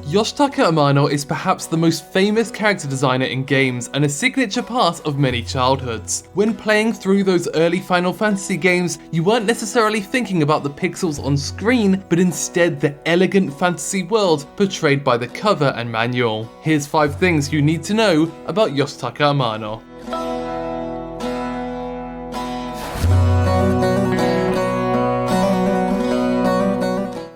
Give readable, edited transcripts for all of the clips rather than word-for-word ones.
Yoshitaka Amano is perhaps the most famous character designer in games and a signature part of many childhoods. When playing through those early Final Fantasy games, you weren't necessarily thinking about the pixels on screen, but instead the elegant fantasy world portrayed by the cover and manual. Here's 5 things you need to know about Yoshitaka Amano.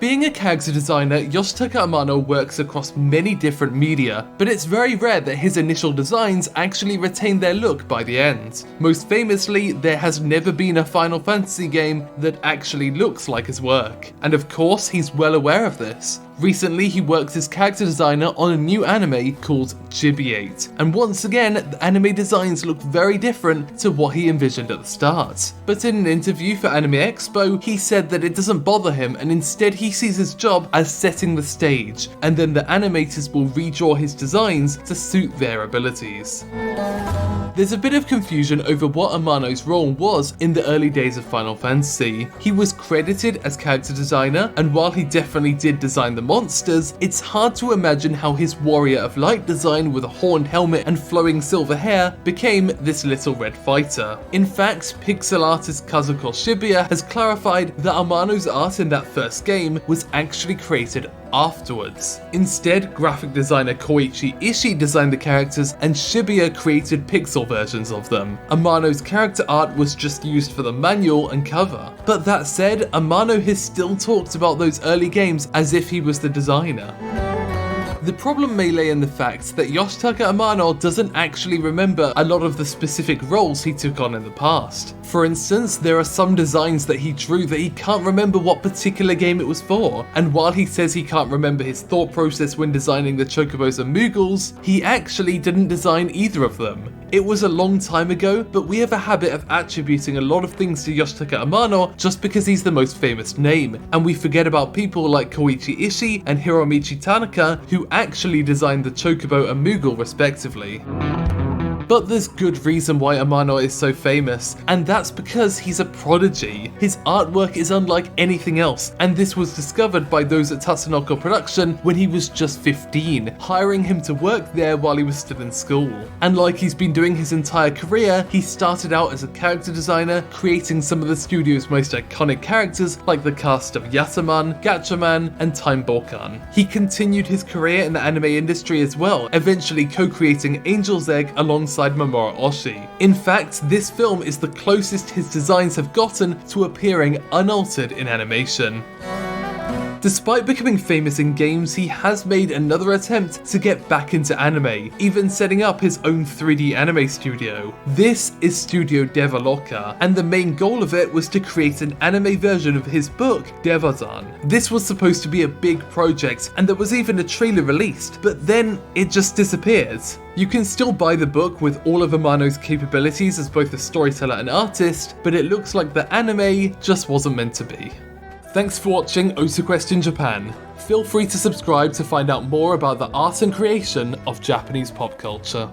Being a character designer, Yoshitaka Amano works across many different media, but it's very rare that his initial designs actually retain their look by the end. Most famously, there has never been a Final Fantasy game that actually looks like his work. And of course, he's well aware of this. Recently, he worked as character designer on a new anime called Gibiate, and once again, the anime designs look very different to what he envisioned at the start. But in an interview for Anime Expo, he said that it doesn't bother him, and instead he sees his job as setting the stage, and then the animators will redraw his designs to suit their abilities. There's a bit of confusion over what Amano's role was in the early days of Final Fantasy. He was credited as character designer, and while he definitely did design the monsters, it's hard to imagine how his Warrior of Light design with a horned helmet and flowing silver hair became this little red fighter. In fact, pixel artist Kazuko Shibuya has clarified that Amano's art in that first game was actually created afterwards. Instead, graphic designer Koichi Ishii designed the characters and Shibuya created pixel versions of them. Amano's character art was just used for the manual and cover. But that said, Amano has still talked about those early games as if he was the designer. The problem may lay in the fact that Yoshitaka Amano doesn't actually remember a lot of the specific roles he took on in the past. For instance, there are some designs that he drew that he can't remember what particular game it was for, and while he says he can't remember his thought process when designing the Chocobos and Moogles, he actually didn't design either of them. It was a long time ago, but we have a habit of attributing a lot of things to Yoshitaka Amano just because he's the most famous name, and we forget about people like Koichi Ishii and Hiromichi Tanaka who actually designed the Chocobo and Moogle respectively. But there's good reason why Amano is so famous, and that's because he's a prodigy. His artwork is unlike anything else, and this was discovered by those at Tatsunoko Production when he was just 15, hiring him to work there while he was still in school. And like he's been doing his entire career, he started out as a character designer, creating some of the studio's most iconic characters like the cast of Yataman, Gatchaman, and Time Bokan. He continued his career in the anime industry as well, eventually co-creating Angel's Egg alongside Mamoru Oshii. In fact, this film is the closest his designs have gotten to appearing unaltered in animation. Despite becoming famous in games, he has made another attempt to get back into anime, even setting up his own 3D anime studio. This is Studio Devaloka, and the main goal of it was to create an anime version of his book, Devazan. This was supposed to be a big project, and there was even a trailer released, but then it just disappeared. You can still buy the book with all of Amano's capabilities as both a storyteller and artist, but it looks like the anime just wasn't meant to be. Thanks for watching OTAQUEST in Japan. Feel free to subscribe to find out more about the art and creation of Japanese pop culture.